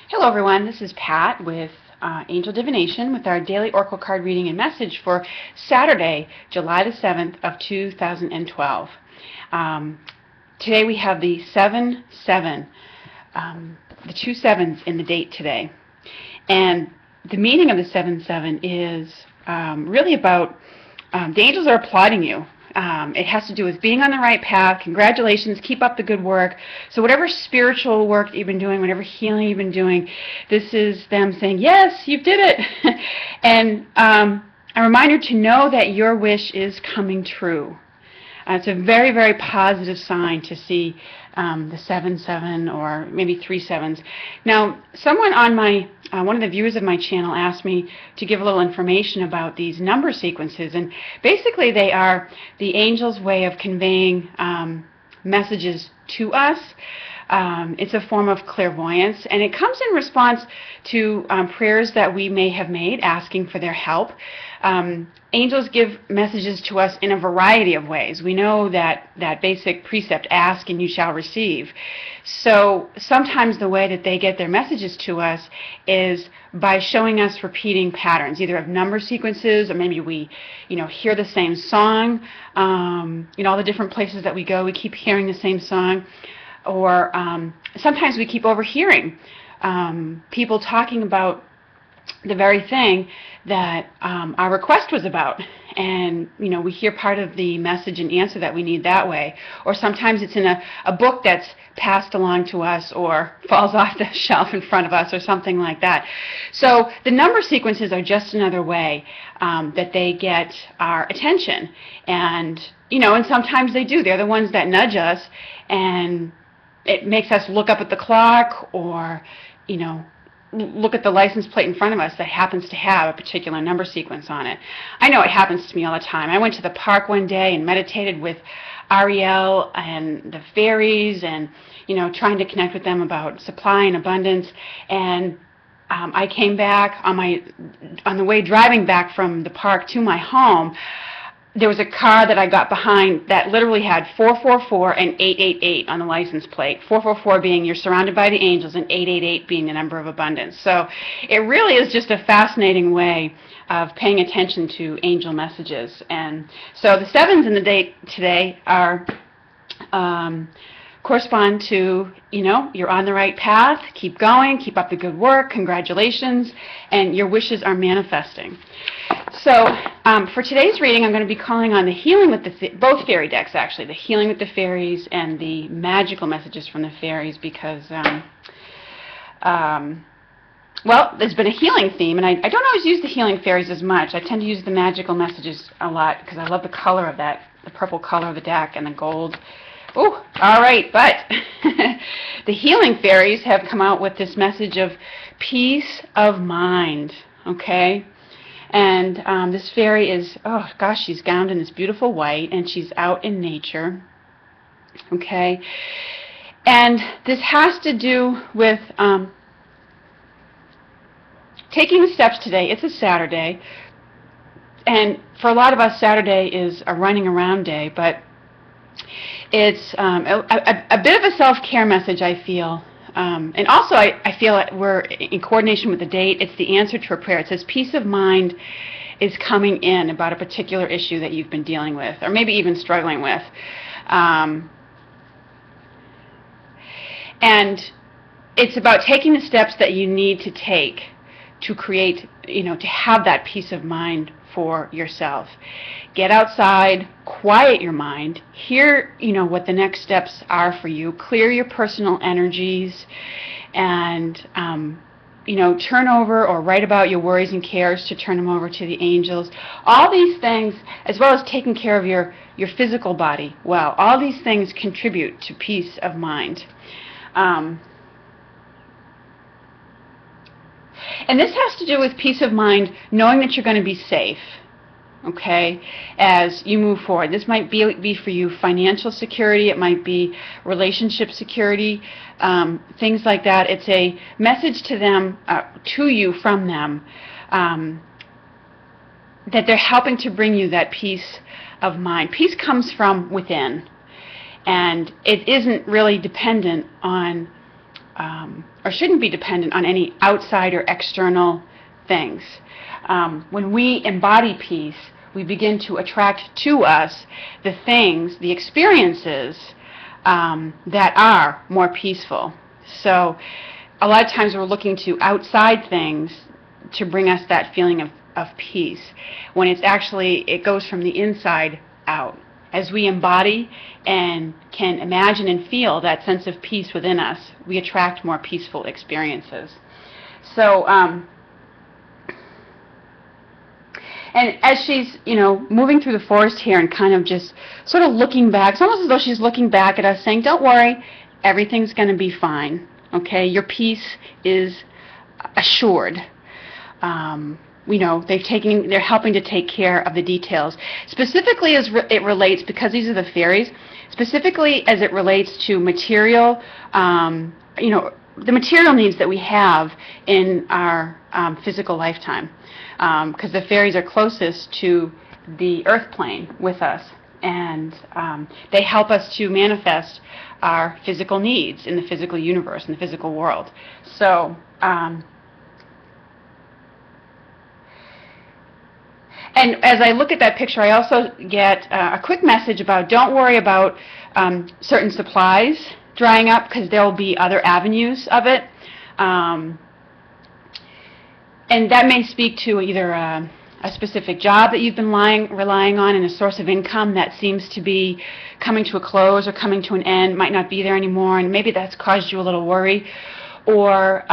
Hello everyone, this is Pat with Angel Divination with our daily oracle card reading and message for Saturday, July the 7th of 2012. Today we have the 7-7, the two sevens in the date today. And the meaning of the 7-7 is really about the angels are applauding you. It has to do with being on the right path. Congratulations, keep up the good work. So whatever spiritual work that you've been doing, whatever healing you've been doing, this is them saying, yes, you did it. And a reminder to know that your wish is coming true. It's a very, very positive sign to see the 7-7 or maybe 3 sevens. Now, someone on my one of the viewers of my channel asked me to give a little information about these number sequences, and basically they are the angel's way of conveying messages to us. It's a form of clairvoyance, and it comes in response to prayers that we may have made asking for their help. Angels give messages to us in a variety of ways. We know that basic precept, ask and you shall receive. So sometimes the way that they get their messages to us is by showing us repeating patterns, either of number sequences, or maybe we hear the same song. All the different places that we go, we keep hearing the same song. Or sometimes we keep overhearing people talking about the very thing that our request was about, and we hear part of the message and answer that we need that way. Or sometimes it's in a book that's passed along to us or falls off the shelf in front of us or something like that. So the number sequences are just another way that they get our attention, and and sometimes they do. They're the ones that nudge us, and it makes us look up at the clock, or look at the license plate in front of us that happens to have a particular number sequence on it. I know it happens to me all the time. I went to the park one day and meditated with Ariel and the fairies, and trying to connect with them about supply and abundance. And I came back on the way driving back from the park to my home. There was a car that I got behind that literally had 444 and 888 on the license plate. 444 being you're surrounded by the angels, and 888 being the number of abundance. So it really is just a fascinating way of paying attention to angel messages. And so the sevens in the date today are correspond to, you're on the right path, keep going, keep up the good work, congratulations, and your wishes are manifesting. So for today's reading, I'm going to be calling on the healing with both fairy decks, actually, the healing with the fairies and the magical messages from the fairies, because, well, there's been a healing theme, and I don't always use the healing fairies as much. I tend to use the magical messages a lot because I love the color of that, the purple color of the deck and the gold. Ooh, all right, but the healing fairies have come out with this message of peace of mind, okay? And this fairy is, oh gosh, she's gowned in this beautiful white, and she's out in nature, okay? And this has to do with taking the steps today. It's a Saturday, and for a lot of us, Saturday is a running around day, but it's a bit of a self-care message, I feel. And also, I feel like we're in coordination with the date. It's the answer to a prayer. It says peace of mind is coming in about a particular issue that you've been dealing with, or maybe even struggling with. And it's about taking the steps that you need to take to create, to have that peace of mind for yourself. Get outside, quiet your mind, hear, what the next steps are for you, clear your personal energies, and, turn over or write about your worries and cares to turn them over to the angels. All these things, as well as taking care of your physical body, well, all these things contribute to peace of mind. And this has to do with peace of mind, knowing that you're going to be safe, okay, as you move forward. This might be for you financial security, it might be relationship security, things like that. It's a message to them, to you from them, that they're helping to bring you that peace of mind. Peace comes from within, and it isn't really dependent on or shouldn't be dependent on any outside or external things. When we embody peace, we begin to attract to us the things, the experiences that are more peaceful. So a lot of times we're looking to outside things to bring us that feeling of peace, when it's actually, it goes from the inside out. As we embody and can imagine and feel that sense of peace within us, we attract more peaceful experiences. So, and as she's, moving through the forest here and kind of just sort of looking back, it's almost as though she's looking back at us saying, don't worry, everything's going to be fine, okay? Your peace is assured. They're helping to take care of the details. Specifically as it relates, because these are the fairies, specifically as it relates to material, the material needs that we have in our physical lifetime. Because the fairies are closest to the earth plane with us, and they help us to manifest our physical needs in the physical universe, in the physical world. So, and as I look at that picture, I also get a quick message about don't worry about certain supplies drying up, because there will be other avenues of it. And that may speak to either a specific job that you've been relying on and a source of income that seems to be coming to a close or coming to an end, might not be there anymore, and maybe that's caused you a little worry. Or,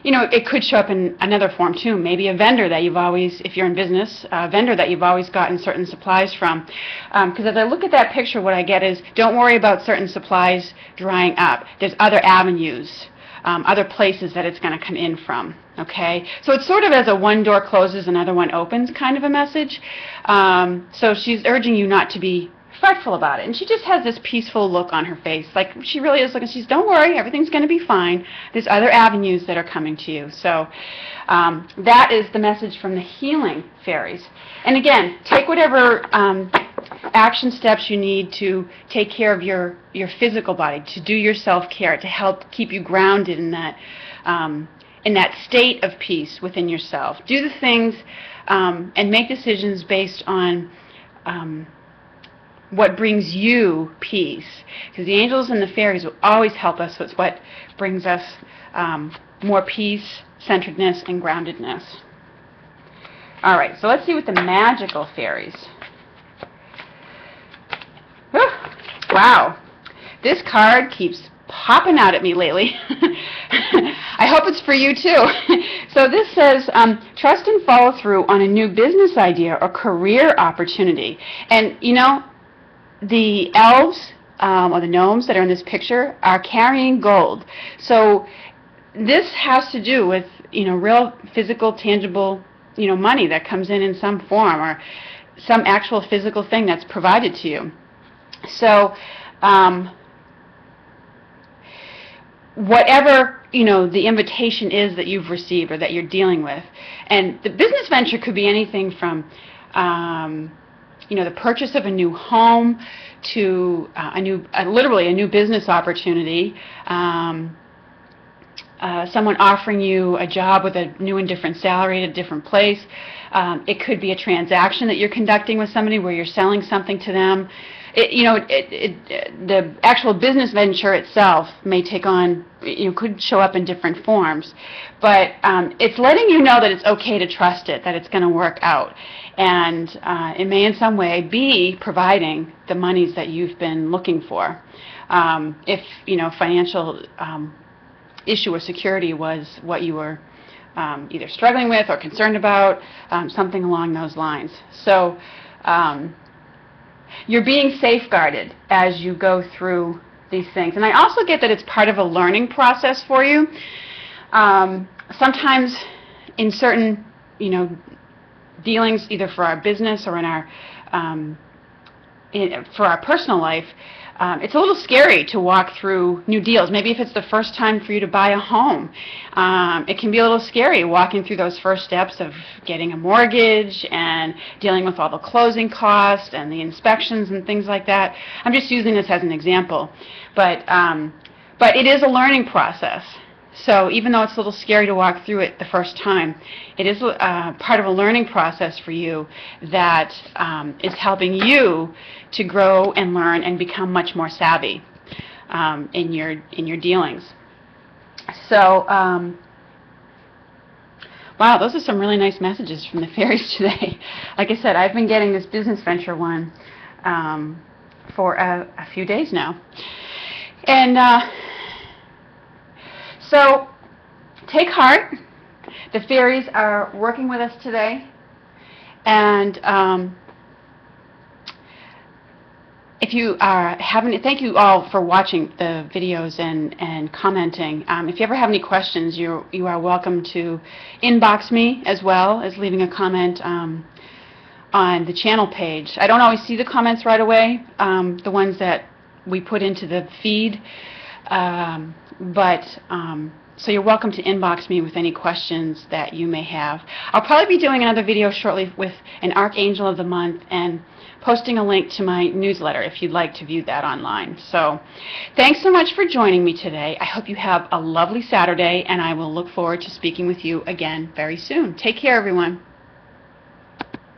it could show up in another form too, maybe a vendor that you've always, if you're in business, a vendor that you've always gotten certain supplies from. Because as I look at that picture, what I get is, don't worry about certain supplies drying up. There's other avenues, other places that it's going to come in from. Okay? So it's sort of as a one door closes, another one opens kind of a message. So she's urging you not to be fretful about it. And she just has this peaceful look on her face. Like, she really is looking, she's, don't worry, everything's going to be fine. There's other avenues that are coming to you. So that is the message from the healing fairies. And again, take whatever action steps you need to take care of your physical body, to do your self-care, to help keep you grounded in that state of peace within yourself. Do the things and make decisions based on what brings you peace. Because the angels and the fairies will always help us, so it's what brings us more peace, centeredness, and groundedness. All right, so let's see what the magical fairies. Whew. Wow, this card keeps popping out at me lately. I hope it's for you too. So this says, trust and follow through on a new business idea or career opportunity. And the elves or the gnomes that are in this picture are carrying gold. So this has to do with real physical, tangible money that comes in some form, or some actual physical thing that's provided to you. So whatever the invitation is that you've received or that you're dealing with, and the business venture could be anything from the purchase of a new home to literally a new business opportunity. Someone offering you a job with a new and different salary at a different place. It could be a transaction that you're conducting with somebody where you're selling something to them. The actual business venture itself may take on, could show up in different forms. But it's letting you know that it's okay to trust it, that it's going to work out. And it may in some way be providing the monies that you've been looking for. If, financial issue or security was what you were either struggling with or concerned about, something along those lines. So you're being safeguarded as you go through these things. And I also get that it's part of a learning process for you. Sometimes in certain, dealings, either for our business or in our for our personal life, it's a little scary to walk through new deals. Maybe if it's the first time for you to buy a home, it can be a little scary walking through those first steps of getting a mortgage and dealing with all the closing costs and the inspections and things like that. I'm just using this as an example. But it is a learning process. So even though it's a little scary to walk through it the first time, it is part of a learning process for you that is helping you to grow and learn and become much more savvy in your dealings. So, wow, those are some really nice messages from the fairies today. Like I said, I've been getting this business venture one for a few days now. And so, take heart. The fairies are working with us today. And if you thank you all for watching the videos and commenting. If you ever have any questions, you are welcome to inbox me as well as leaving a comment on the channel page. I don't always see the comments right away, the ones that we put into the feed, so you're welcome to inbox me with any questions that you may have. I'll probably be doing another video shortly with an Archangel of the Month and posting a link to my newsletter if you'd like to view that online. So thanks so much for joining me today. I hope you have a lovely Saturday, and I will look forward to speaking with you again very soon. Take care, everyone.